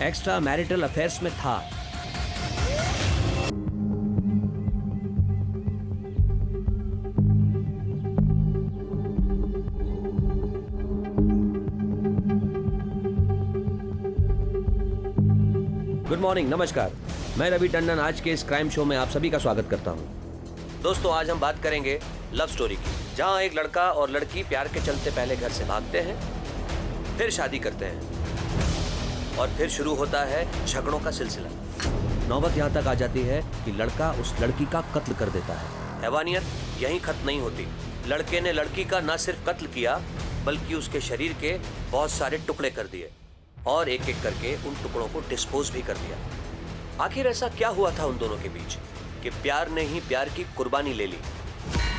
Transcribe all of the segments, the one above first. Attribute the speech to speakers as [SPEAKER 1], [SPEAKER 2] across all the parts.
[SPEAKER 1] Extra marital affairs में था। Good morning, नमस्कार। मैं रवि टंडन आज के इस क्राइम शो में आप सभी का स्वागत करता हूं। दोस्तों, आज हम बात करेंगे लव स्टोरी की, जहां एक लड़का और लड़की प्यार के चलते पहले घर से भागते हैं, फिर शादी करते हैं और फिर शुरू होता है झगड़ों का सिलसिला। नौबत यहां तक आ जाती है कि लड़का उस लड़की का कत्ल कर देता है। हैवानियत यहीं खत्म नहीं होती। लड़के ने लड़की का न सिर्फ कत्ल किया बल्कि उसके शरीर के बहुत सारे टुकड़े कर दिए और एक एक करके उन टुकड़ों को डिस्पोज भी कर दिया। आखिर ऐसा क्या हुआ था उन दोनों के बीच कि प्यार ने ही प्यार की कुर्बानी ले ली?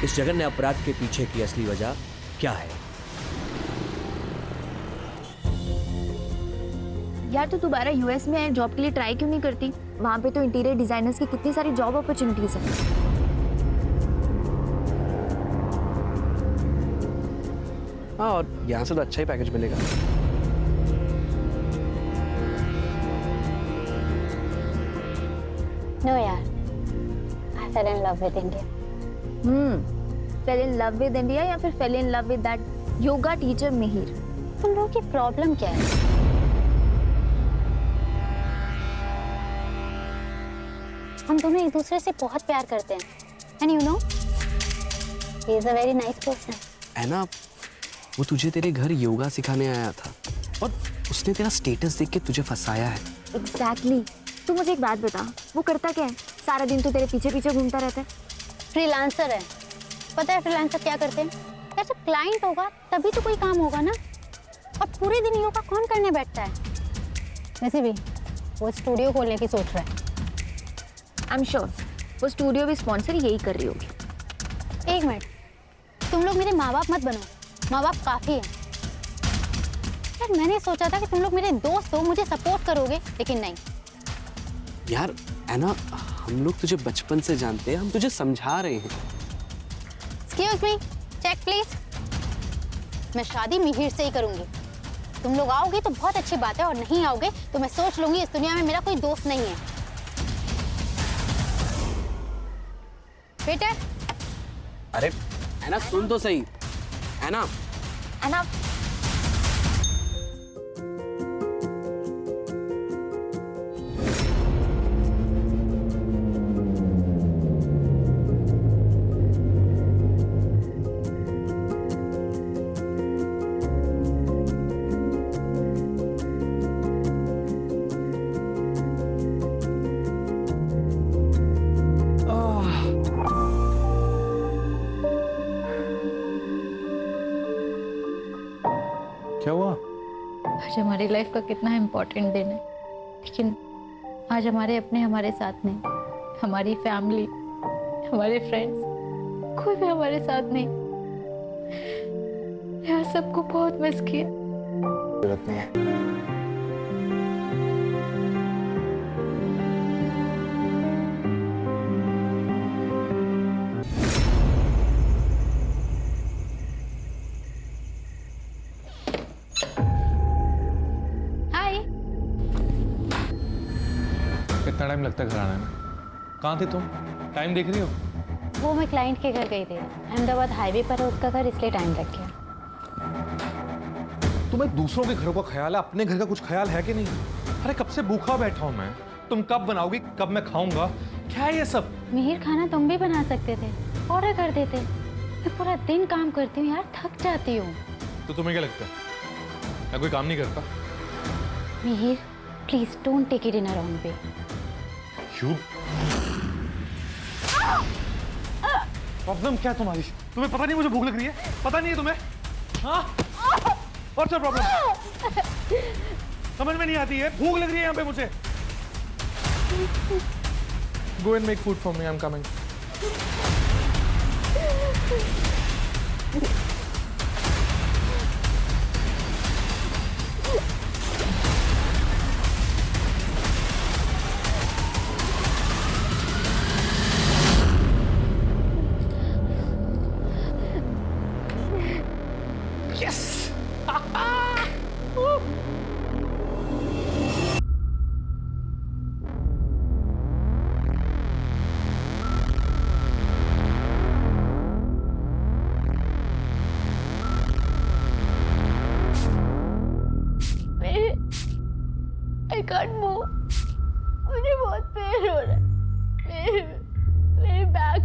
[SPEAKER 1] इस जघन्य अपराध के पीछे की असली वजह क्या है?
[SPEAKER 2] यार, तू दोबारा यूएस में जॉब के लिए ट्राई क्यों नहीं करती? वहाँ पे तो इंटीरियर डिजाइनर्स की कितनी सारी जॉब अपॉर्चुनिटीज हैं।
[SPEAKER 3] हाँ, और यहाँ से तो अच्छा ही पैकेज मिलेगा।
[SPEAKER 4] No यार, I fell in love with India.
[SPEAKER 2] Fail in love with India या फिर fail in love with that yoga teacher Mihir?
[SPEAKER 4] तुम लोगों की प्रॉब्लम क्या है? हम दोनों एक दूसरे से बहुत प्यार करते हैं। And you know, he is a very nice person.
[SPEAKER 3] है ना, वो तुझे तेरे घर योगा सिखाने आया था और उसने तेरा स्टेटस देख के तुझे फंसाया है।
[SPEAKER 2] एग्जैक्टली। तू मुझे एक बात बता, वो करता क्या है? सारा दिन तो तेरे पीछे पीछे घूमता रहता है।
[SPEAKER 4] फ्रीलांसर है। पता है फ्रीलांसर क्या करते हैं? यार, जब क्लाइंट होगा तभी तो कोई काम होगा ना। और पूरे दिन योगा कौन करने बैठता है? वैसे भी वो स्टूडियो खोलने की सोच रहा है।
[SPEAKER 2] आई एम श्योर वो स्टूडियो भी स्पॉन्सर यही कर रही होगी।
[SPEAKER 4] एक मिनट, तुम लोग मेरे माँ बाप मत बनो। माँ बाप काफी है। यार, मैंने सोचा था कि तुम लोग मेरे दोस्त हो, मुझे सपोर्ट करोगे, लेकिन नहीं।
[SPEAKER 3] यार है ना, हम लोग तुझे बचपन से जानते हैं, हम तुझे समझा रहे हैं।
[SPEAKER 4] Excuse me, check please. मैं शादी मिहिर से ही करूंगी। तुम लोग आओगे तो बहुत अच्छी बात है और नहीं आओगे तो मैं सोच लूंगी इस दुनिया में मेरा कोई दोस्त नहीं है। बेटा,
[SPEAKER 3] अरे है ना, सुन तो सही। है ना,
[SPEAKER 5] क्या हुआ?
[SPEAKER 6] आज हमारी लाइफ का कितना इम्पोर्टेंट दिन है, लेकिन आज हमारे अपने हमारे साथ नहीं, हमारी फैमिली, हमारे फ्रेंड्स, कोई भी हमारे साथ नहीं। यार, सबको बहुत मिस किया।
[SPEAKER 5] जरूरत नहीं है। कितना टाइम लगता है घर आने में? कहाँ थी तुम? टाइम देख रही हो?
[SPEAKER 4] वो मैं क्लाइंट के घर गई थी। अहमदाबाद हाईवे पर है उसका घर, इसलिए टाइम लग गया।
[SPEAKER 5] तुम्हें दूसरों के घरों का ख्याल है, अपने घर का कुछ ख्याल है कि नहीं? अरे कब से भूखा बैठा हूं मैं। तुम कब बनाओगी, कब मैं खाऊंगा? क्या है ये सब?
[SPEAKER 4] मिहिर, खाना तुम भी बना सकते थे, ऑर्डर कर देते। मैं पूरा दिन काम करती हूँ यार, थक जाती हूँ।
[SPEAKER 5] तो तुम्हें क्या लगता है मैं कोई काम नहीं करता?
[SPEAKER 4] Mihir, please don't take it in a wrong way.
[SPEAKER 5] Problem क्या है तुम्हारी? तुम्हें पता नहीं मुझे भूख लग रही है? पता नहीं है तुम्हें? हाँ? और क्या प्रॉब्लम? समझ में नहीं आती है। भूख लग रही है यहाँ पे मुझे। Go and make food for me. I'm coming.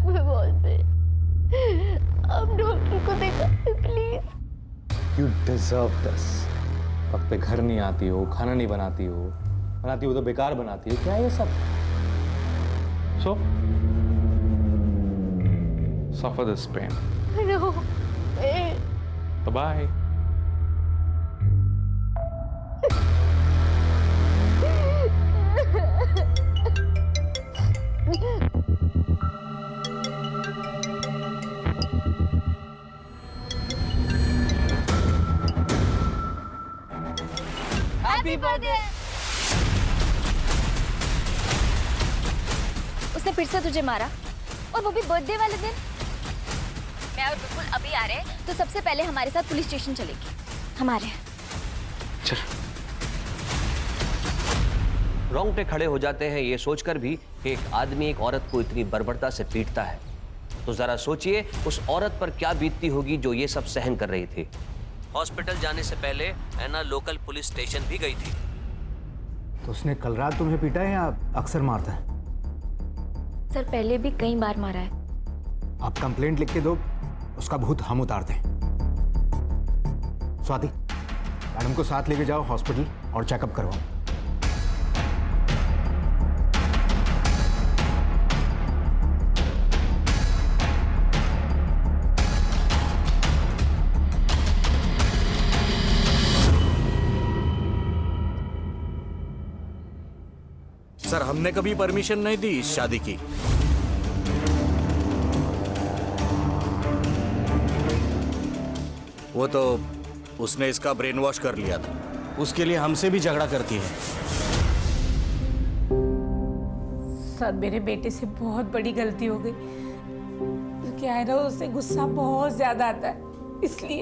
[SPEAKER 6] मैं बहुत आप डॉक्टर को दिखा प्लीज।
[SPEAKER 7] You deserve this. वक्त पे घर नहीं आती हो, खाना नहीं बनाती हो तो बेकार बनाती हो। क्या है ये सब? सो suffer this pain.
[SPEAKER 6] No,
[SPEAKER 7] So bye.
[SPEAKER 2] Happy birthday. उसने फिर से तुझे मारा, और वो भी बर्थडे वाले दिन। मैं और बिल्कुल अभी आ रहे हैं, तो सबसे पहले हमारे साथ पुलिस स्टेशन चलेगी। हमारे
[SPEAKER 1] रोंगटे खड़े हो जाते हैं ये सोचकर भी कि एक आदमी एक औरत को इतनी बर्बरता से पीटता है। तो जरा सोचिए उस औरत पर क्या बीतती होगी जो ये सब सहन कर रही थी। हॉस्पिटल जाने से पहले ऐना लोकल पुलिस स्टेशन भी गई थी।
[SPEAKER 8] तो उसने कल रात तुम्हें पीटा है या अक्सर मारता है?
[SPEAKER 2] सर पहले भी कई बार मारा है।
[SPEAKER 8] आप कंप्लेंट लिख के दो, उसका भूत हम उतारते हैं। स्वाति, मैडम को साथ लेके जाओ हॉस्पिटल और चेकअप करवाओ।
[SPEAKER 9] सर, हमने कभी परमिशन नहीं दी इस शादी की। वो तो उसने इसका ब्रेन वॉश कर लिया था। उसके लिए हमसे भी झगड़ा करती है।
[SPEAKER 10] सर, मेरे बेटे से बहुत बड़ी गलती हो गई। तो क्या है ना, उसे गुस्सा बहुत ज्यादा आता है, इसलिए।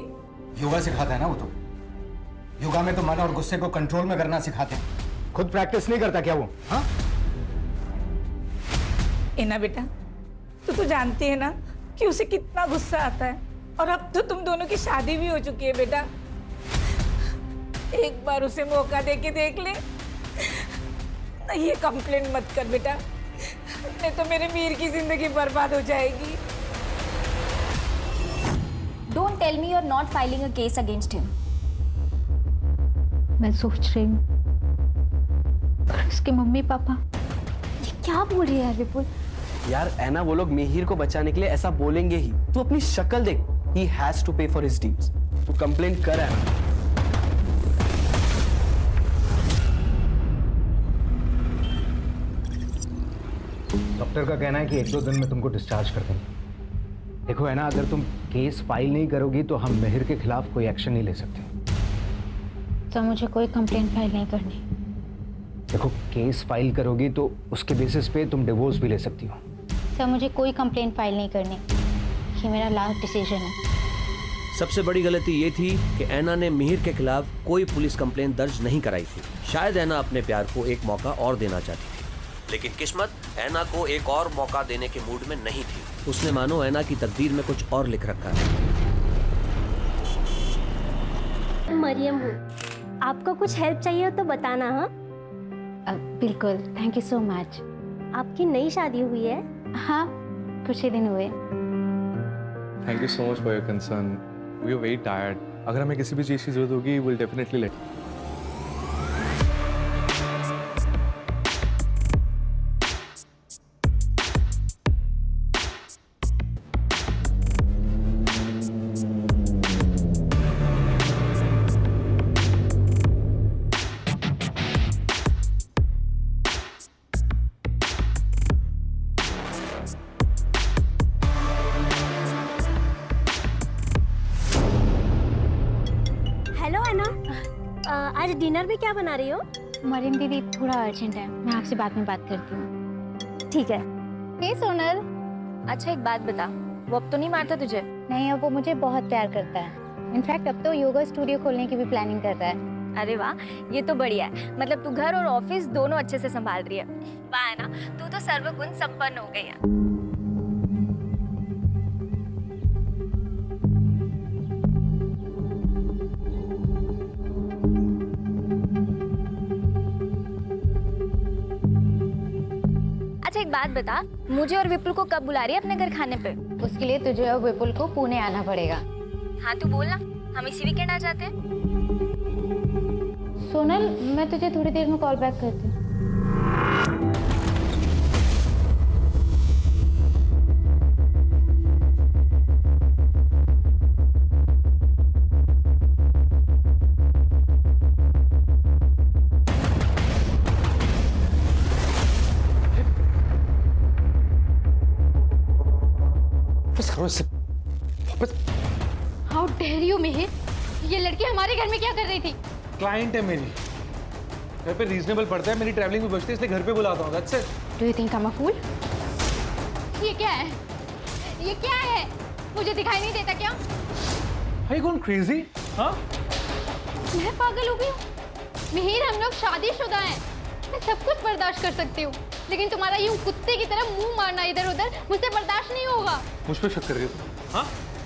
[SPEAKER 8] योगा सिखाता है ना वो तो। योगा में तो मन और गुस्से को कंट्रोल में करना सिखाते हैं। खुद प्रैक्टिस नहीं करता क्या वो? हाँ?
[SPEAKER 10] एना बेटा, तू जानती है ना कि उसे कितना गुस्सा आता है, और अब तो तुम दोनों की शादी भी हो चुकी है बेटा। एक बार उसे मौका दे के देख ले। नहीं, ये कंप्लेंट मत कर बेटा, नहीं तो मेरे मीर की जिंदगी बर्बाद हो जाएगी।
[SPEAKER 2] Don't tell me you are not filing a case against him.
[SPEAKER 6] मैं सोच रही हूँ उसके मम्मी पापा।
[SPEAKER 2] ये क्या बोल रही है यार विपुल?
[SPEAKER 3] यार ऐना, वो लोग मिहिर को बचाने के लिए ऐसा बोलेंगे ही। तू अपनी शक्ल देख। He has to pay for his deeds. तू कंप्लेंट कर ऐना।
[SPEAKER 8] डॉक्टर का कहना है कि 1-2 दिन में तुमको डिस्चार्ज कर देंगे। देखो है ना, अगर तुम केस फाइल नहीं करोगी तो हम मिहिर के खिलाफ कोई एक्शन नहीं ले सकते।
[SPEAKER 6] तो मुझे कोई कंप्लेंट फाइल नहीं करनी।
[SPEAKER 8] देखो, केस फाइल करोगी तो उसके बेसिस पे तुम डिवोर्स भी ले सकती हो।
[SPEAKER 6] सर, मुझे कोई कंप्लेंट फाइल नहीं करनी। ये मेरा लास्ट डिसीजन है।
[SPEAKER 1] सबसे बड़ी गलती ये थी कि ऐना ने मिहिर के खिलाफ कोई पुलिस कंप्लेंट दर्ज नहीं कराई थी। शायद ऐना अपने प्यार को एक मौका और देना चाहती थी, लेकिन किस्मत ऐना को एक और मौका देने के मूड में नहीं थी। उसने मानो ऐना की तकदीर में कुछ और लिख रखा है।
[SPEAKER 11] मरियम हूँ, आपको कुछ हेल्प चाहिए हो तो बताना। हाँ
[SPEAKER 6] बिल्कुल, थैंक यू सो मच।
[SPEAKER 11] आपकी नई शादी हुई है?
[SPEAKER 6] हाँ, कुछ ही दिन हुए।
[SPEAKER 7] Thank you so much for your concern. We are very tired. अगर हमें किसी भी चीज़ की जरूरत होगी, we'll definitely let you.
[SPEAKER 11] आज डिनर में क्या बना रही हो?
[SPEAKER 6] मरियम दीदी, थोड़ा अर्जेंट है, मैं आपसे बाद में बात करती हूँ।
[SPEAKER 11] ठीक है।
[SPEAKER 2] हे सोनल, अच्छा एक बात बता, वो अब तो नहीं मारता तुझे?
[SPEAKER 6] नहीं, अब वो मुझे बहुत प्यार करता है। इनफैक्ट अब तो योगा स्टूडियो खोलने की भी प्लानिंग कर रहा है।
[SPEAKER 2] अरे वाह, ये तो बढ़िया है। मतलब तू घर और ऑफिस दोनों अच्छे से संभाल रही है। वाह है ना, तू तो सर्वगुण संपन्न हो गई है। एक बात बात बता, मुझे और विपुल को कब बुला रही है अपने घर खाने पे?
[SPEAKER 6] उसके लिए तुझे और विपुल को पुणे आना पड़ेगा।
[SPEAKER 2] हाँ तू बोल ना, हम इसी वीकेंड आ जाते हैं।
[SPEAKER 6] सोनल, मैं तुझे थोड़ी देर में कॉल बैक करती हूँ। हाउ डेयर यू मिहिर, ये लड़की हमारे घर में क्या कर रही थी?
[SPEAKER 5] क्लाइंट है मेरी, घर पे रीजनेबल पड़ता है, मेरी ट्रैवलिंग भी बचती है, इसलिए घर पे बुलाता हूँ। That's it.
[SPEAKER 6] Do you think I am a fool? ये क्या है? ये क्या है? मुझे दिखाई नहीं देता क्या?
[SPEAKER 5] Are you going crazy? हाँ?
[SPEAKER 6] मैं पागल हो गई हूँ। मिहिर, हम लोग शादीशुदा हैं। मैं सब कुछ बर्दाश्त कर सकती हूँ, लेकिन तुम्हारा यूं कुत्ते की तरह मुंह मारना इधर उधर मुझसे बर्दाश्त नहीं होगा।
[SPEAKER 5] मुझ पे शक कर रही हो तुम? हाँ?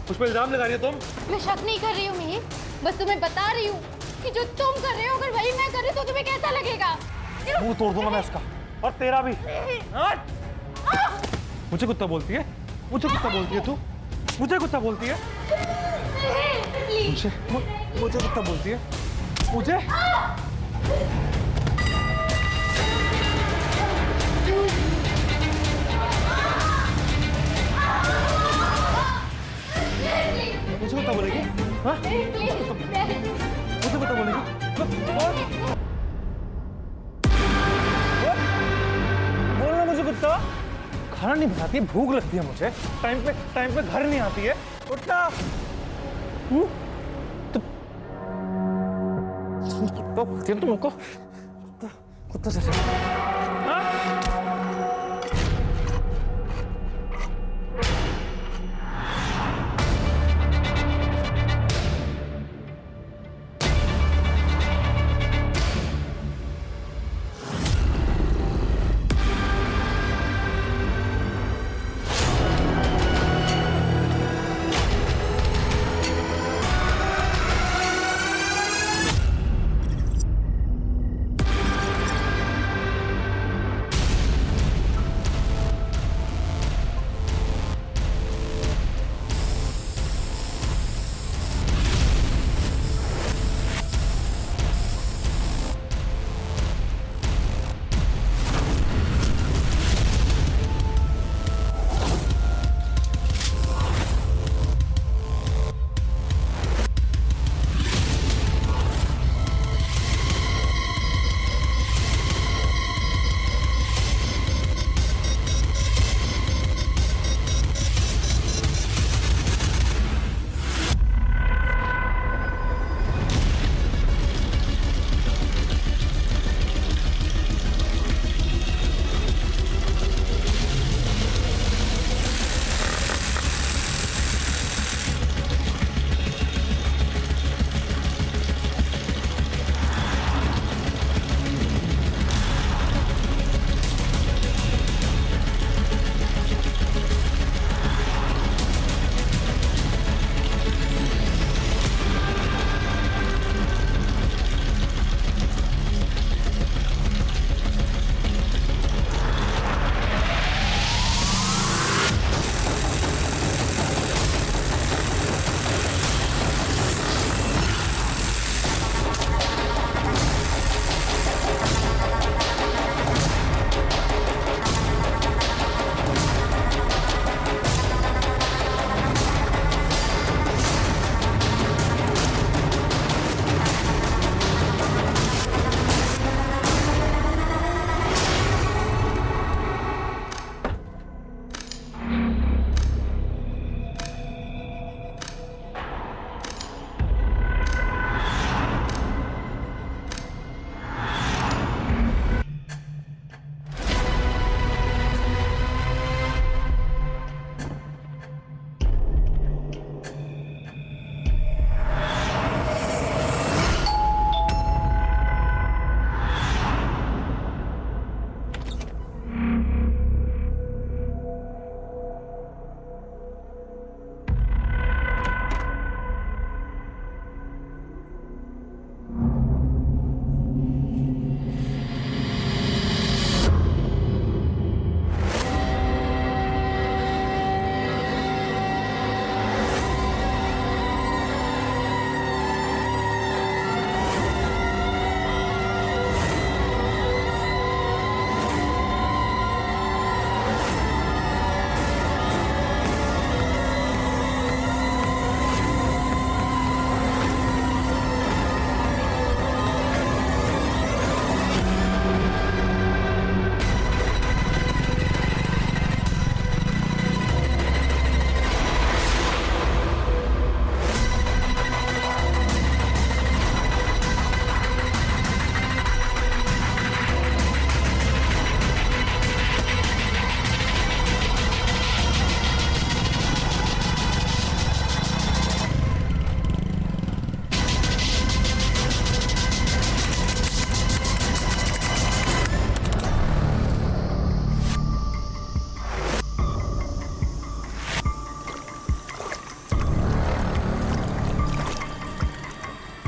[SPEAKER 5] मुझ पे इल्जाम लगा रही हो तुम?
[SPEAKER 6] मैं शक नहीं कर रही हूँ मिहिर, बस तुम्हें बता रही हूँ कि जो तुम कर रहे हो अगर वही मैं कर रही तो तुम्हें कैसा लगेगा?
[SPEAKER 5] मुंह तोड़ दूंगा मैं इसका, और तेरा भी। मुझे कुत्ता बोलती है? मुझे कुत्ता बोलती है तू? मुझे कुत्ता बोलती है? मुझे कुत्ता बोलती है? मुझे? मुझे कुत्ता बोलेगी? हाँ? मुझे कुत्ता बोलेगी? बोल रहा मुझे कुत्ता? खाना नहीं बनाती है, भूख लगती है मुझे, टाइम पे घर नहीं आती है। कुत्ता तुमको कुत्ता जैसे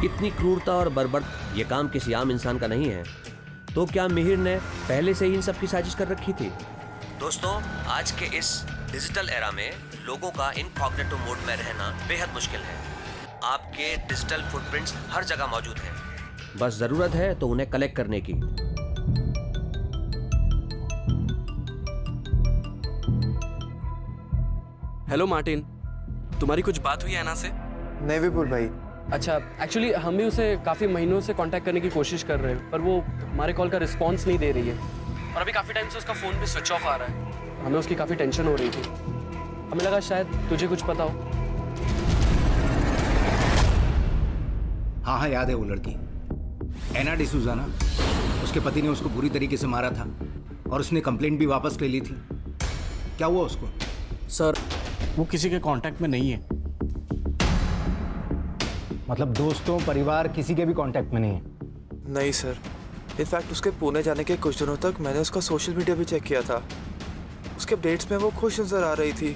[SPEAKER 1] इतनी क्रूरता और बर्बर ये काम किसी आम इंसान का नहीं है। तो क्या मिहिर ने पहले से ही इन सब की साजिश कर रखी थी? दोस्तों, आज के इस डिजिटल एरा में लोगों का इनकॉग्निटो मोड में रहना बेहद मुश्किल है। आपके डिजिटल फुटप्रिंट्स हर जगह मौजूद हैं, बस जरूरत है तो उन्हें कलेक्ट करने की।
[SPEAKER 3] हेलो मार्टिन, तुम्हारी कुछ बात हुई है ऐना से?
[SPEAKER 12] नहीं विपुल भाई।
[SPEAKER 3] अच्छा, एक्चुअली हम भी उसे काफ़ी महीनों से कांटेक्ट करने की कोशिश कर रहे हैं, पर वो हमारे कॉल का रिस्पांस नहीं दे रही है और अभी काफ़ी टाइम से उसका फ़ोन भी स्विच ऑफ आ रहा है। हमें उसकी काफ़ी टेंशन हो रही थी। हमें लगा शायद तुझे कुछ पता हो।
[SPEAKER 8] हाँ, याद है वो लड़की एना डिसूजा ना, उसके पति ने उसको बुरी तरीके से मारा था और उसने कंप्लेंट भी वापस ले ली थी। क्या हुआ उसको?
[SPEAKER 9] सर, वो किसी के कांटेक्ट में नहीं है।
[SPEAKER 8] मतलब दोस्तों, परिवार, किसी के भी कांटेक्ट में नहीं है?
[SPEAKER 12] नहीं सर, इनफैक्ट उसके पुणे जाने के कुछ दिनों तक मैंने उसका सोशल मीडिया भी चेक किया था। उसके अपडेट्स में वो खुश नजर आ रही थी।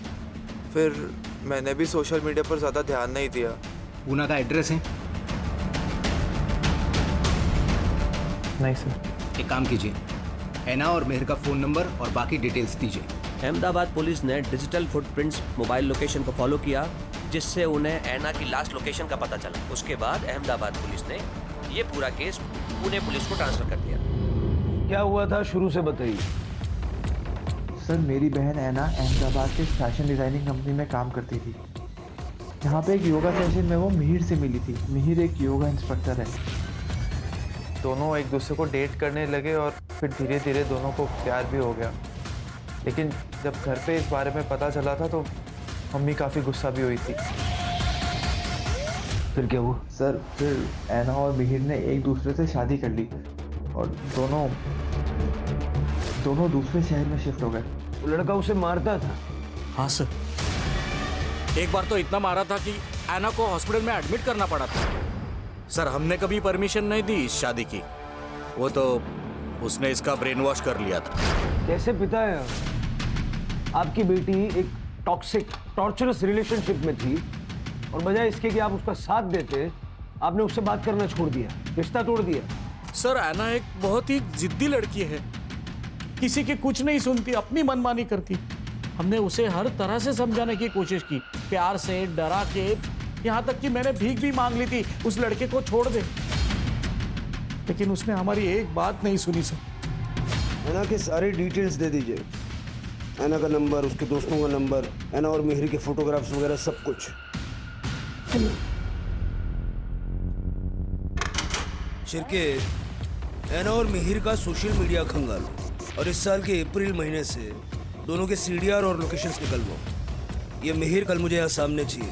[SPEAKER 12] फिर मैंने भी सोशल मीडिया पर ज़्यादा ध्यान नहीं दिया।
[SPEAKER 8] पूना का एड्रेस है?
[SPEAKER 12] नहीं सर।
[SPEAKER 8] एक काम कीजिए, एना और मेहर का फ़ोन नंबर और बाकी डिटेल्स दीजिए।
[SPEAKER 1] अहमदाबाद पुलिस ने डिजिटल फुटप्रिंट्स मोबाइल लोकेशन को फॉलो किया, जिससे उन्हें ऐना की लास्ट लोकेशन का पता चला। उसके बाद अहमदाबाद पुलिस ने ये पूरा केस पुणे पुलिस को ट्रांसफर कर दिया।
[SPEAKER 13] क्या हुआ था शुरू से बताइए।
[SPEAKER 12] सर, मेरी बहन ऐना अहमदाबाद के फैशन डिज़ाइनिंग कंपनी में काम करती थी। यहाँ पे एक योगा सेशन में वो मिहिर से मिली थी। मिहिर एक योगा इंस्ट्रक्टर है। दोनों एक दूसरे को डेट करने लगे और फिर धीरे धीरे दोनों को प्यार भी हो गया। लेकिन जब घर पे इस बारे में पता चला था तो मम्मी काफ़ी गुस्सा भी हुई थी।
[SPEAKER 13] फिर क्या हुआ?
[SPEAKER 12] सर, फिर ऐना और मिहिर ने एक दूसरे से शादी कर ली और दोनों दूसरे शहर में शिफ्ट हो गए।
[SPEAKER 13] वो लड़का उसे मारता था?
[SPEAKER 9] हाँ सर, एक बार तो इतना मारा था कि ऐना को हॉस्पिटल में एडमिट करना पड़ा था। सर, हमने कभी परमिशन नहीं दी इस शादी की। वो तो उसने इसका ब्रेन वॉश कर लिया था।
[SPEAKER 13] कैसे पिता है आपकी बेटी एक टॉक्सिक टॉर्चरस रिलेशनशिप में थी और बजाय इसके कि आप उसका साथ देते, आपने उससे बात करना छोड़ दिया, रिश्ता तोड़ दिया।
[SPEAKER 9] सर, ऐना एक बहुत ही जिद्दी लड़की है, किसी की कुछ नहीं सुनती, अपनी मनमानी करती। हमने उसे हर तरह से समझाने की कोशिश की, प्यार से, डरा के, यहाँ तक कि मैंने भीख भी मांग ली थी उस लड़के को छोड़ दे, लेकिन उसने हमारी एक बात नहीं सुनी। सर,
[SPEAKER 13] ऐना के सारी डिटेल्स दे दीजिए, ऐना का नंबर, उसके दोस्तों का नंबर, ऐना और मिहिर के फोटोग्राफ्स वगैरह सब कुछ।
[SPEAKER 14] शिरके, ऐना और मिहिर का सोशल मीडिया खंगाल और इस साल के अप्रैल महीने से दोनों के सीडीआर और लोकेशंस निकलवाओ। ये मिहिर कल मुझे यहाँ सामने चाहिए।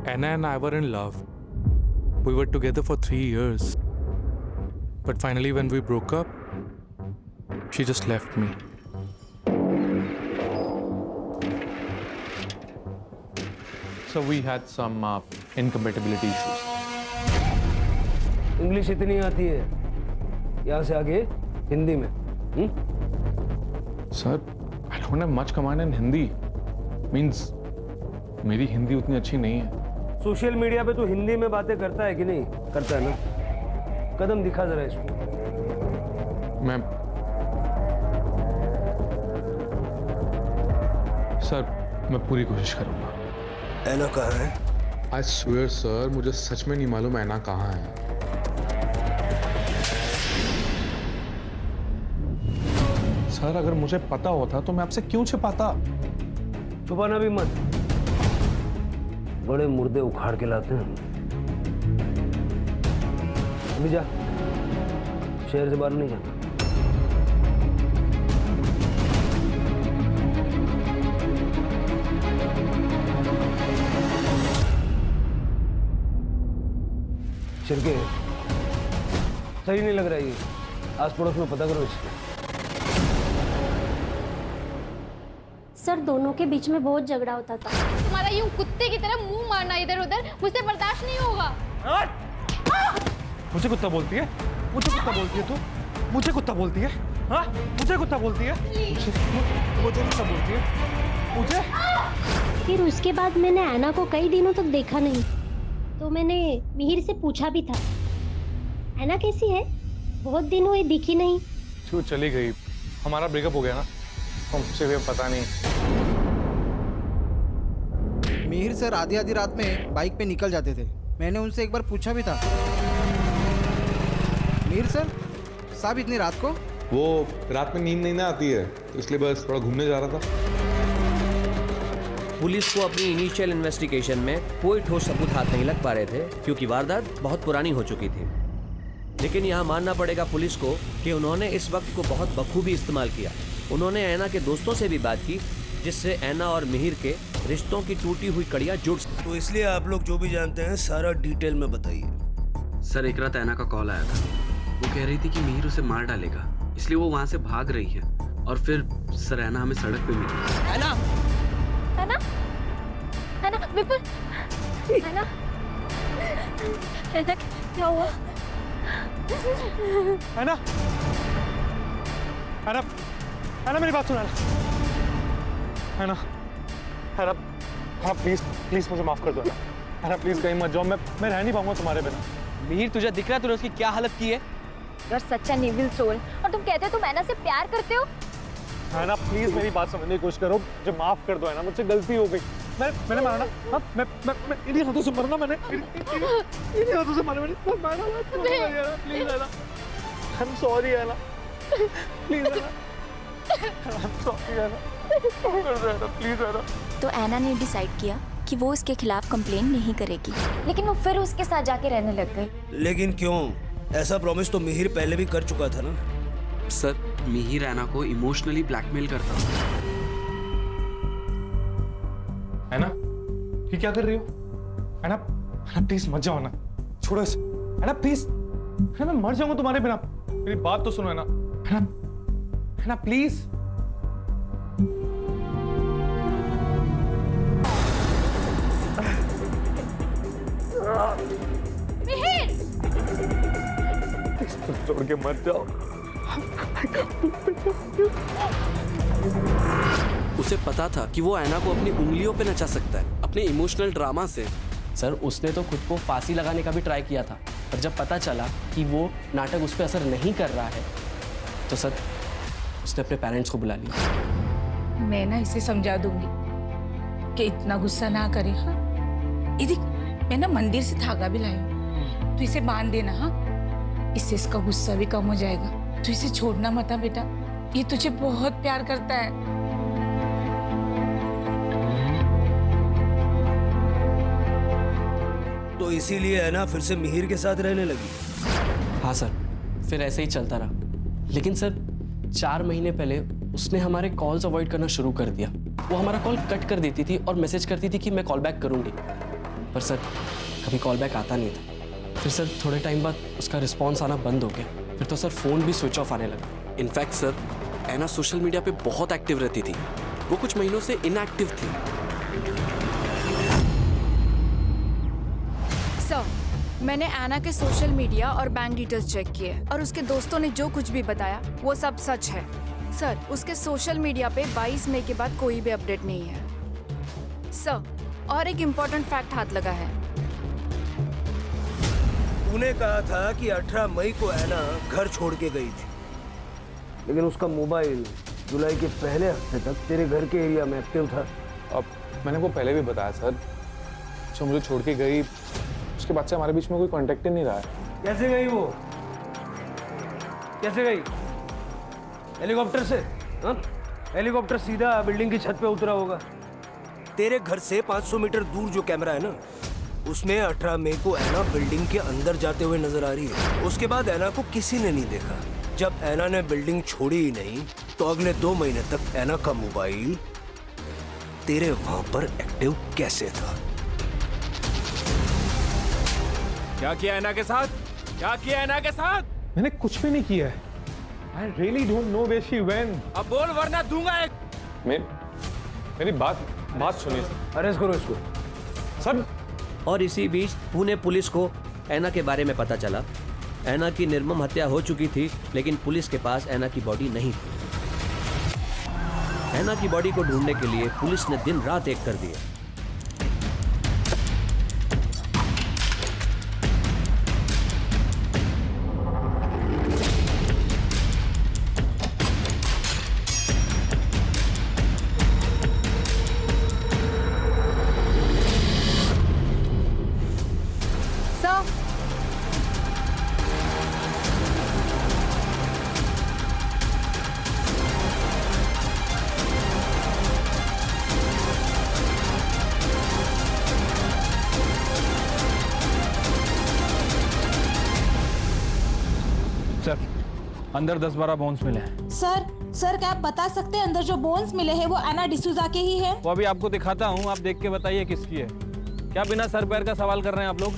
[SPEAKER 5] Anna and I were in love. We were together for 3 years. But finally when we broke up, she just left me. So we had some incompatibility issues.
[SPEAKER 13] English इतनी आती है, यहाँ से आगे हिंदी में।
[SPEAKER 5] Sir, I don't have much command in Hindi. Means मेरी हिंदी उतनी अच्छी नहीं है।
[SPEAKER 13] सोशल मीडिया पे तो हिंदी में बातें करता है कि नहीं? करता है ना? कदम दिखा जरा इसको।
[SPEAKER 5] मैं पूरी कोशिश करूंगा।
[SPEAKER 14] ऐना कहाँ है?
[SPEAKER 5] I swear सर, मुझे सच में नहीं मालूम ऐना कहाँ है। सर, अगर मुझे पता होता तो मैं आपसे क्यों छिपाता?
[SPEAKER 13] छुपाना भी मत, बड़े मुर्दे उखाड़ के लाते हैं। अभी जा, शहर से बाहर नहीं जाना। छिड़के, सही नहीं लग रहा ये। आस पड़ोस में पता करो इसके।
[SPEAKER 11] सर, दोनों के बीच में बहुत झगड़ा होता था।
[SPEAKER 2] तुम्हारा यूं कुत्ते की तरह मुंह मारना इधर उधर मुझसे बर्दाश्त नहीं होगा।
[SPEAKER 5] मुझे कुत्ता बोलती है? मुझे कुत्ता बोलती है तू? मुझे कुत्ता बोलती है? हाँ, मुझे कुत्ता बोलती है? मुझे कुत्ता बोलती है? मुझे?
[SPEAKER 11] फिर उसके बाद मैंने ऐना को कई दिनों तक देखा नहीं, तो मैंने मिहिर से पूछा भी था, ऐना कैसी है? बहुत दिन हुए दिखी नहीं।
[SPEAKER 7] क्यों चली गई? हमारा ब्रेकअप हो गया ना, हमसे भी पता नहीं।
[SPEAKER 15] मिहिर सर आधी आधी रात में बाइक पे निकल जाते थे। मैंने उनसे एक बार पूछा भी था, मिहिर सर साहब इतनी रात को?
[SPEAKER 7] वो रात में नींद नहीं ना आती है, इसलिए बस थोड़ा घूमने जा रहा था।
[SPEAKER 1] पुलिस को अपनी इनिशियल इन्वेस्टिगेशन में कोई ठोस सबूत हाथ नहीं लग पा रहे थे, क्योंकि वारदात बहुत पुरानी हो चुकी थी। लेकिन यहाँ मानना पड़ेगा पुलिस को कि उन्होंने इस वक्त को बहुत बखूबी इस्तेमाल किया। उन्होंने ऐना के दोस्तों से भी बात की, जिससे ऐना और मिहिर के रिश्तों की टूटी हुई कड़ियाँ जुड़।
[SPEAKER 14] तो इसलिए आप लोग जो भी जानते हैं सारा डिटेल में बताइए।
[SPEAKER 3] सर एक रात ऐना का कॉल आया था, वो कह रही थी कि मिहिर उसे मार डालेगा, इसलिए वो वहाँ से भाग रही है। और फिर सर ऐना हमें सड़क पे मिली।
[SPEAKER 2] ऐना विपुल, ऐना क्या हुआ?
[SPEAKER 5] ऐना ऐना ऐना मेरी बात सुन। ऐना ऐना हाँ प्लीज प्लीज मुझे माफ कर दो ऐना प्लीज कहीं मत जाओ, मैं रह नहीं पाऊंगा तुम्हारे बिना।
[SPEAKER 3] मिहिर तुझे दिख रहा है तूने उसकी क्या हालत की है?
[SPEAKER 2] You're such an evil soul। और तुम कहते हो तुम ऐना से प्यार करते हो?
[SPEAKER 5] ऐना प्लीज मेरी बात समझने की कोशिश करो, मुझे माफ कर दो ऐना, मुझसे गलती हो गई। मैंने मारा ना, हाँ मैं इन्हीं हाथों से मरना, मैंने इन्हीं हाथों से मारा, मैंने मारा। Please Anna, I am sorry Anna, please Anna, I am sorry Anna, please Anna.
[SPEAKER 2] तो ऐना ने डिसाइड किया कि वो इसके खिलाफ कंप्लेन नहीं करेगी, लेकिन वो फिर उसके साथ जाके रहने लग गई।
[SPEAKER 14] लेकिन क्यों? ऐसा प्रॉमिस तो मिहिर पहले भी कर चुका था ना।
[SPEAKER 3] सर मिहिर ऐना को इमोशनली ब्लैकमेल करता था।
[SPEAKER 5] ऐना ये क्या कर रही हो? ऐना ऐना प्लीज मत जाओ ना, छोड़ो इसे। ऐना प्लीज, मैं मर जाऊंगा तुम्हारे बिना, मेरी बात तो सुनो ऐना। ऐना ऐना प्लीज।
[SPEAKER 2] मिहिर!
[SPEAKER 5] छोड़ के मत जाओ।
[SPEAKER 3] उसे पता था कि वो ऐना को अपनी उंगलियों पे नचा सकता है, अपने इमोशनल ड्रामा से। सर उसने तो खुद को फांसी लगाने का भी ट्राई किया था, पर जब पता चला कि वो नाटक उस पर असर नहीं कर रहा है, तो सर उसने अपने पेरेंट्स को बुला लिया।
[SPEAKER 10] मैं ना इसे समझा दूंगी कि इतना गुस्सा ना करे। हाँ इधर मैं ना मंदिर से धागा भी लाई हूँ, तो इसे बांध देना। हाँ इससे इसका गुस्सा भी कम हो जाएगा। तो इसे छोड़ना मत बेटा, ये तुझे बहुत प्यार करता है।
[SPEAKER 14] तो इसीलिए है ना फिर से मिहिर के साथ रहने लगी।
[SPEAKER 3] हाँ सर, फिर ऐसे ही चलता रहा। लेकिन सर 4 महीने पहले उसने हमारे कॉल्स अवॉइड करना शुरू कर दिया। वो हमारा कॉल कट कर देती थी और मैसेज करती थी कि मैं कॉल बैक करूंगी, पर सर कभी कॉल बैक आता नहीं था। फिर सर थोड़े टाइम बाद उसका रिस्पॉन्स आना बंद हो गया। फिर तो सर फ़ोन भी स्विच ऑफ आने लगा। इनफैक्ट सर ऐना सोशल मीडिया पे बहुत एक्टिव रहती थी, वो कुछ महीनों से इनएक्टिव थी।
[SPEAKER 16] सर मैंने ऐना के सोशल मीडिया और बैंक डिटेल्स चेक किए और उसके दोस्तों ने जो कुछ भी बताया वो सब सच है। सर उसके सोशल मीडिया पे 22 मई के बाद कोई भी अपडेट नहीं है। सर और एक इम्पोर्टेंट फैक्ट हाथ लगा है।
[SPEAKER 14] तूने कहा था कि 18 मई को ऐना घर छोड़ के गई थी, लेकिन उसका मोबाइल जुलाई के पहले हफ्ते तक तेरे घर के एरिया में एक्टिव था।
[SPEAKER 7] अब मैंने वो पहले भी बताया सर, जो मुझे छोड़ के गई उसके बाद से हमारे बीच में कोई कांटेक्ट ही नहीं रहा है।
[SPEAKER 13] कैसे गई वो? कैसे गई? हेलीकॉप्टर से? हाँ? हेलीकॉप्टर सीधा बिल्डिंग की छत पे उतरा होगा।
[SPEAKER 14] तेरे घर से 500 मीटर दूर जो कैमरा है ना, उसमें 18 मई को ऐना बिल्डिंग के अंदर जाते हुए नजर आ रही है। उसके बाद ऐना को किसी ने नहीं देखा। जब ऐना ने बिल्डिंग छोड़ी ही नहीं, तो अगले 2 महीने तक ऐना का मोबाइल तेरे वहां पर एक्टिव कैसे था?
[SPEAKER 17] क्या किया ऐना के साथ? क्या किया ऐना के साथ?
[SPEAKER 5] मैंने कुछ भी नहीं किया है। I really don't know where she went।
[SPEAKER 17] अब बोल वरना दूंगा एक।
[SPEAKER 7] मेरी बात सुनिए।
[SPEAKER 13] अरेस्ट करो इसको।
[SPEAKER 5] सर।
[SPEAKER 1] और इसी बीच पुणे पुलिस को ऐना के बारे में पता चला। ऐना की निर्मम हत्या हो चुकी थी, लेकिन पुलिस के पास ऐना की बॉडी नहीं थी। ऐना की बॉडी को ढूंढने के लिए पुलिस ने दिन रात एक कर दिए।
[SPEAKER 17] अंदर 10-12 बोन्स मिले हैं।
[SPEAKER 10] सर क्या आप बता सकते हैं अंदर जो बोन्स मिले हैं वो एना डिसूजा के ही है?
[SPEAKER 17] वो अभी आपको दिखाता हूँ, आप देख के बताइए किसकी है। क्या बिना सर पैर का सवाल कर रहे हैं आप लोग?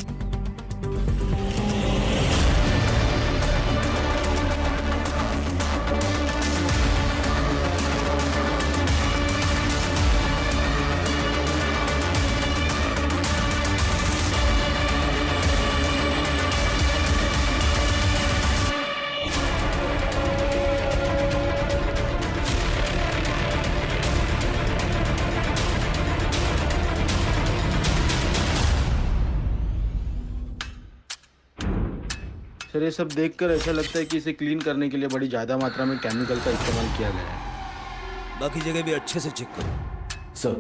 [SPEAKER 15] सर ये सब देखकर ऐसा लगता है कि इसे क्लीन करने के लिए बड़ी ज़्यादा मात्रा में केमिकल का इस्तेमाल किया गया है।
[SPEAKER 14] बाकी जगह भी अच्छे से चेक करो।
[SPEAKER 1] सर,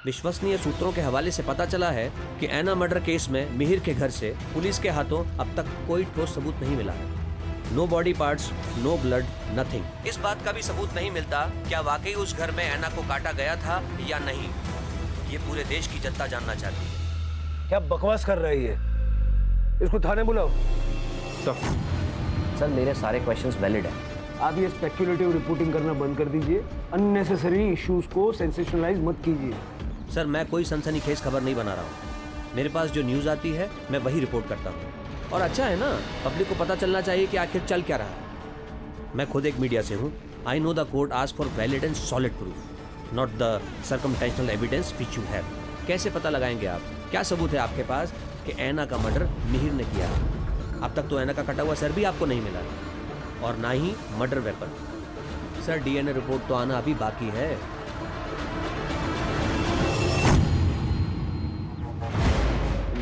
[SPEAKER 1] विश्वसनीय सूत्रों के हवाले से पता चला है कि ऐना मर्डर केस में मिहिर के घर से पुलिस के हाथों अब तक कोई ठोस सबूत नहीं मिला है। No body parts, no blood, nothing. इस बात का भी सबूत नहीं मिलता क्या वाकई उस घर में ऐना को काटा गया था या नहीं। ये पूरे देश की जनता जानना चाहती है।
[SPEAKER 13] क्या बकवास कर रही है? इसको थाने बुलाओ।
[SPEAKER 1] सर मेरे सारे क्वेश्चंस वैलिड हैं।
[SPEAKER 13] आप ये स्पेक्युलेटिव रिपोर्टिंग करना बंद कर दीजिए। अननेसेसरी इश्यूज को सेंसेशनलाइज मत कीजिए।
[SPEAKER 1] सर मैं कोई सनसनीखेज खबर नहीं बना रहा हूँ। मेरे पास जो न्यूज़ आती है मैं वही रिपोर्ट करता हूँ। और अच्छा है ना, पब्लिक को पता चलना चाहिए कि आखिर चल क्या रहा है। मैं खुद एक मीडिया से हूँ। I know the court ask for valid and solid proof, not the circumstantial evidence which you have. कैसे पता लगाएंगे आप? क्या सबूत है आपके पास कि ऐना का मर्डर मिहिर ने किया? अब तक तो ऐना का कटा हुआ सर भी आपको नहीं मिला और ना ही murder weapon. Sir DNA report तो आना अभी बाकी है।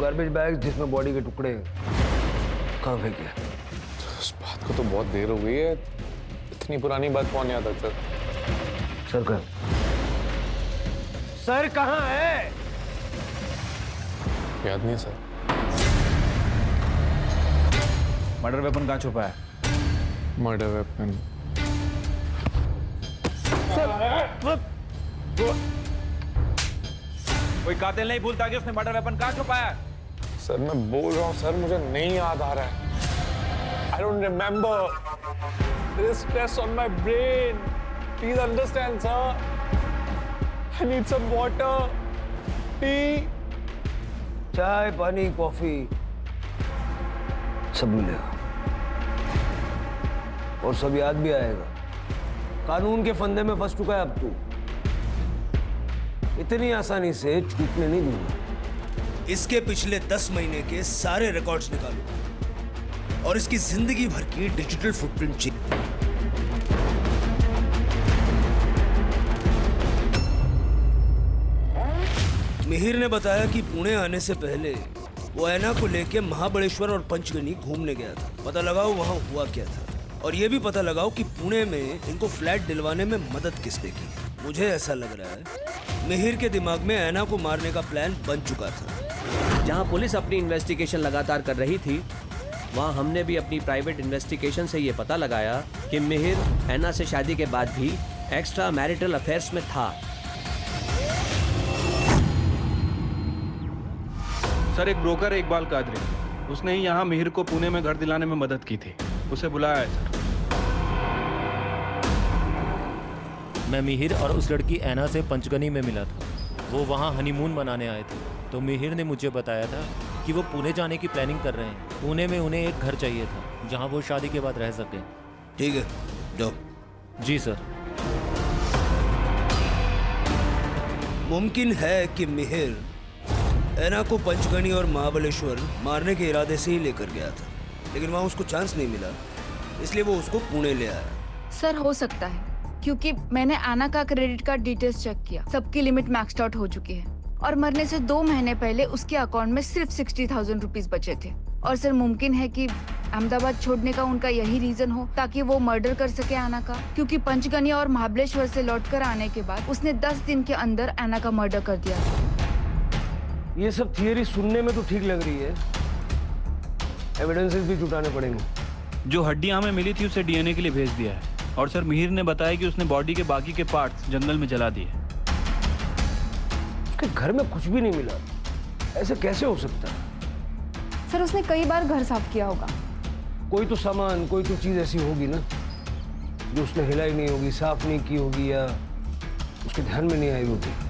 [SPEAKER 13] गार्बेज बैग जिसमें बॉडी के टुकड़े कहाँ फेंके?
[SPEAKER 7] उस बात को तो बहुत देर हो गई है। इतनी पुरानी बात कौन याद आता?
[SPEAKER 13] सर कहाँ है?
[SPEAKER 7] याद नहीं सर।
[SPEAKER 17] मर्डर वेपन कहाँ छुपा है?
[SPEAKER 7] मर्डर वेपन
[SPEAKER 17] कोई कातिल नहीं भूलता कि उसने मर्डर वेपन कहाँ छुपाया है।
[SPEAKER 7] सर मैं बोल रहा हूँ सर, मुझे नहीं याद आ रहा है। I don't remember. There is stress on my brain. Please understand, sir. I need some water, tea.
[SPEAKER 13] चाय, पानी, कॉफी सब मिलेगा और सब याद भी आएगा। कानून के फंदे में फंस चुका है अब तू। इतनी आसानी से छूटने नहीं दूंगा।
[SPEAKER 14] इसके पिछले 10 महीने के सारे रिकॉर्ड्स निकालो और इसकी जिंदगी भर की डिजिटल फुटप्रिंट चेक। मिहिर ने बताया कि पुणे आने से पहले वो ऐना को लेके महाबलेश्वर और पंचगनी घूमने गया था। पता लगाओ वहां हुआ क्या था और ये भी पता लगाओ कि पुणे में इनको फ्लैट दिलवाने में मदद किसने की। मुझे ऐसा लग रहा है मिहिर के दिमाग में ऐना को मारने का प्लान बन चुका था।
[SPEAKER 1] जहां पुलिस अपनी इन्वेस्टिगेशन लगातार कर रही थी, वहां हमने भी अपनी प्राइवेट इन्वेस्टिगेशन से ये पता लगाया कि मिहिर ऐना से शादी के बाद भी एक्स्ट्रा मैरिटल अफेयर्स में था।
[SPEAKER 15] सर एक ब्रोकर है इकबाल कादरी, उसने ही यहाँ मिहिर को पुणे में घर दिलाने में मदद की थी। उसे बुलाया है सर।
[SPEAKER 18] मैं मिहिर और उस लड़की ऐना से पंचगनी में मिला था। वो वहाँ हनीमून मनाने आए थे, तो मिहिर ने मुझे बताया था कि वो पुणे जाने की प्लानिंग कर रहे हैं। पुणे में उन्हें एक घर चाहिए था जहाँ वो शादी के बाद रह सके।
[SPEAKER 14] ठीक है, जाओ।
[SPEAKER 18] जी सर।
[SPEAKER 14] मुमकिन है कि मिहिर ऐना को पंचगनी और महाबलेश्वर मारने के इरादे से ही लेकर गया था, लेकिन वहां उसको चांस नहीं मिला, इसलिए वो उसको पुणे ले आया।
[SPEAKER 16] सर हो सकता है क्योंकि मैंने आना का क्रेडिट कार्ड डिटेल्स चेक किया, सबकी लिमिट मैक्स्ड आउट हो चुकी है और मरने से 2 महीने पहले उसके अकाउंट में सिर्फ 60,000 रुपीज बचे थे। और सर मुमकिन है कि अहमदाबाद छोड़ने का उनका यही रीजन हो ताकि वो मर्डर कर सके आना का, क्योंकि पंचगनिया और महाबलेश्वर से लौटकर आने के बाद उसने 10 दिन के अंदर आना का मर्डर कर दिया।
[SPEAKER 13] ये सब थियरी सुनने में तो ठीक लग रही है, एविडेंसेस भी जुटाने पड़ेंगे।
[SPEAKER 17] जो हड्डियां हमें मिली थी उसे डीएनए के लिए भेज दिया है और सर मिहिर ने बताया कि उसने बॉडी के बाकी के पार्ट्स जंगल में जला दिए।
[SPEAKER 13] उसके घर में कुछ भी नहीं मिला, ऐसे कैसे हो सकता है?
[SPEAKER 16] सर उसने कई बार घर साफ किया होगा।
[SPEAKER 13] कोई तो सामान, कोई तो चीज ऐसी होगी ना जो उसने हिलाई नहीं होगी, साफ नहीं की होगी या उसके ध्यान में नहीं आई होगी।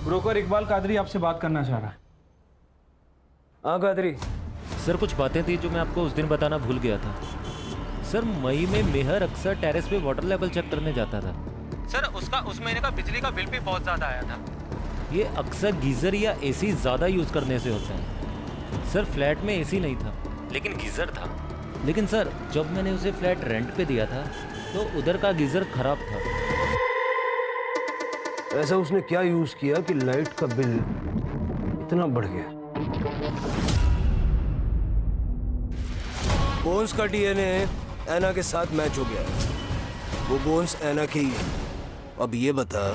[SPEAKER 17] ब्रोकर इकबाल कादरी आपसे बात करना चाह रहा है।
[SPEAKER 13] हाँ कादरी।
[SPEAKER 18] सर कुछ बातें थी जो मैं आपको उस दिन बताना भूल गया था। सर मई में मेहर अक्सर टेरेस पे वाटर लेवल चेक करने जाता था। सर उसका उस महीने का बिजली का बिल भी बहुत ज़्यादा आया था। ये अक्सर गीज़र या एसी ज़्यादा यूज़ करने से होता है। सर फ्लैट में एसी नहीं था लेकिन गीज़र था। लेकिन सर जब मैंने उसे फ्लैट रेंट पे दिया था तो उधर का गीज़र खराब था।
[SPEAKER 13] ऐसा उसने क्या यूज किया कि लाइट का बिल इतना बढ़ गया? बोन्स का डीएनए ऐना के साथ मैच हो गया है। वो बोन्स ऐना के ही है। अब ये बता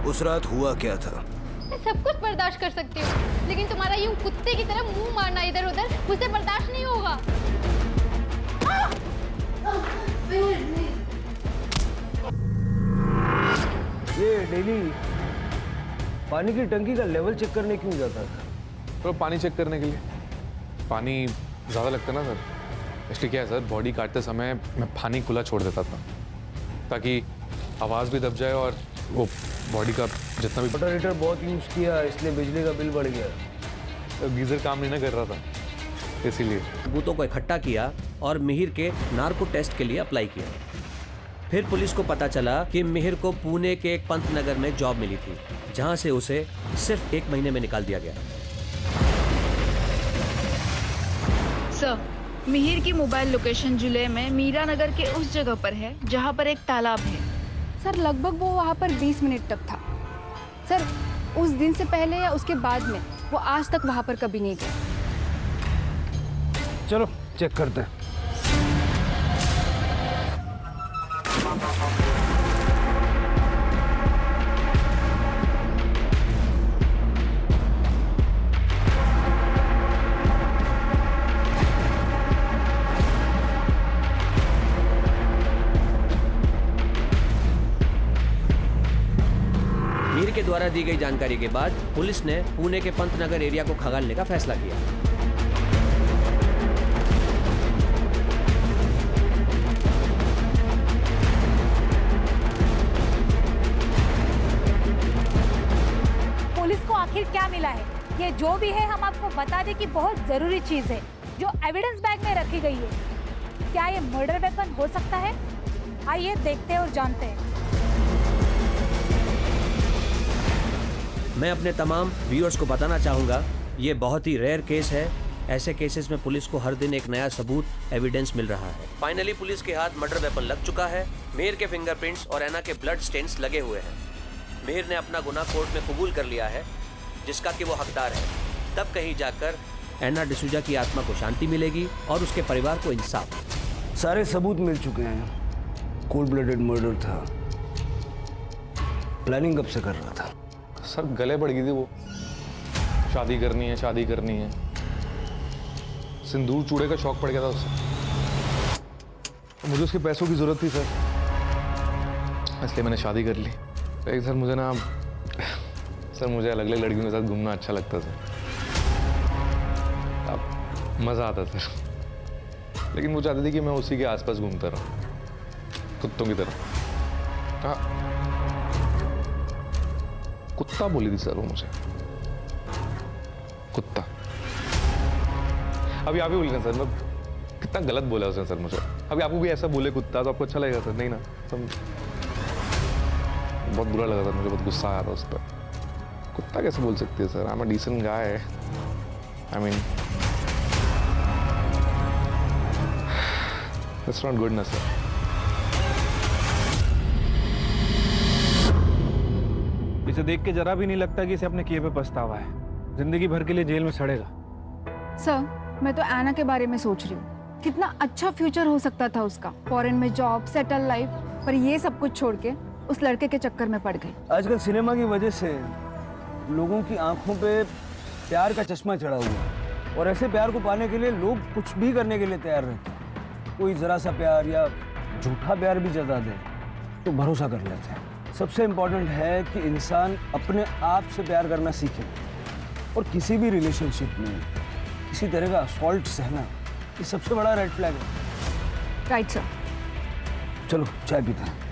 [SPEAKER 13] उस रात हुआ क्या था?
[SPEAKER 6] मैं सब कुछ बर्दाश्त कर सकती हूँ लेकिन तुम्हारा यूं कुत्ते की तरह मुंह मारना इधर उधर मुझसे बर्दाश्त नहीं होगा।
[SPEAKER 13] ये डेली पानी की टंकी का लेवल चेक करने क्यों जाता था?
[SPEAKER 7] तो पानी चेक करने के लिए पानी ज़्यादा लगता ना सर, इसलिए क्या है सर, बॉडी काटते समय मैं पानी खुला छोड़ देता था ताकि आवाज़ भी दब जाए और वो बॉडी का जितना भी।
[SPEAKER 13] वाटर हीटर बहुत यूज़ किया इसलिए बिजली का बिल बढ़ गया।
[SPEAKER 7] तो गीज़र काम नहीं ना कर रहा था इसीलिए।
[SPEAKER 1] सबूतों को इकट्ठा किया और मिहिर के नार्को टेस्ट के लिए अप्लाई किया। फिर पुलिस को पता चला कि मिहिर को पुणे के एक पंत नगर में जॉब मिली थी जहां से उसे सिर्फ 1 महीने में निकाल दिया गया।
[SPEAKER 16] सर मिहिर की मोबाइल लोकेशन जुलै में मीरा नगर के उस जगह पर है जहां पर एक तालाब है।
[SPEAKER 19] सर लगभग वो वहां पर 20 मिनट तक था। सर उस दिन से पहले या उसके बाद में वो आज तक वहां पर कभी नहीं गया।
[SPEAKER 13] चलो चेक करते हैं।
[SPEAKER 1] मीर के द्वारा दी गई जानकारी के बाद पुलिस ने पुणे के पंतनगर एरिया को खंगालने का फैसला किया।
[SPEAKER 20] पुलिस को आखिर क्या मिला है? ये जो भी है हम आपको बता दें कि बहुत जरूरी चीज है जो एविडेंस बैग में रखी गई है। क्या ये मर्डर वेपन हो सकता है? आइए देखते हैं और जानते हैं।
[SPEAKER 1] मैं अपने तमाम व्यूअर्स को बताना चाहूँगा ये बहुत ही रेयर केस है। ऐसे केसेस में पुलिस को हर दिन एक नया सबूत, एविडेंस मिल रहा है। फाइनली पुलिस के हाथ मर्डर वेपन लग चुका है। मिहिर के फिंगरप्रिंट्स और ऐना के ब्लड स्टेन्स लगे हुए हैं। मिहिर ने अपना गुनाह कोर्ट में कबूल कर लिया है जिसका कि वो हकदार है। तब कहीं जाकर ऐना डिसूजा की आत्मा को शांति मिलेगी और उसके परिवार को इंसाफ।
[SPEAKER 13] सारे सबूत मिल चुके हैं। कोल्ड ब्लडेड मर्डर था। प्लानिंग कब से कर रहा था?
[SPEAKER 7] सर गले पड़ गई थी वो, शादी करनी है शादी करनी है। सिंदूर चूड़े का शौक पड़ गया था उससे। मुझे उसके पैसों की जरूरत थी सर, इसलिए मैंने शादी कर ली। लेकिन सर मुझे ना सर मुझे अलग अलग लड़कियों के साथ घूमना अच्छा लगता सर, अब मज़ा आता सर। लेकिन वो चाहती थी कि मैं उसी के आसपास घूमता रहूं कुत्तों की तरह। हाँ कुत्ता बोली थी सर वो मुझे।
[SPEAKER 5] अभी आप ही बोलिए ना सर, मैं कितना गलत बोला उसने सर मुझे। अभी आपको भी ऐसा बोले कुत्ता तो आपको अच्छा लगेगा सर? नहीं ना। तो बहुत बुरा लगा सर मुझे, बहुत गुस्सा आया था उस पर। कुत्ता कैसे बोल सकती है sir? I am a decent guy. I mean it's not good ना सर।
[SPEAKER 21] इसे देख के जरा भी नहीं लगता कि इसे अपने किए पे पछतावा है। जिंदगी भर के लिए जेल में सड़ेगा।
[SPEAKER 16] सर मैं तो ऐना के बारे में सोच रही हूँ, कितना अच्छा फ्यूचर हो सकता था उसका, फॉरेन में जॉब, सेटल लाइफ, पर ये सब कुछ छोड़ के उस लड़के के चक्कर में पड़ गई।
[SPEAKER 13] आजकल सिनेमा की वजह से लोगों की आंखों पे प्यार का चश्मा चढ़ा हुआ है, और ऐसे प्यार को पाने के लिए लोग कुछ भी करने के लिए तैयार रहते हैं। कोई जरा सा प्यार या झूठा प्यार भी जता दे तो भरोसा कर लेते हैं। सबसे इम्पोर्टेंट है कि इंसान अपने आप से प्यार करना सीखे, और किसी भी रिलेशनशिप में किसी तरह का असॉल्ट सहना ये सबसे बड़ा रेड फ्लैग है।
[SPEAKER 16] Right sir.
[SPEAKER 13] चलो चाय पीते हैं।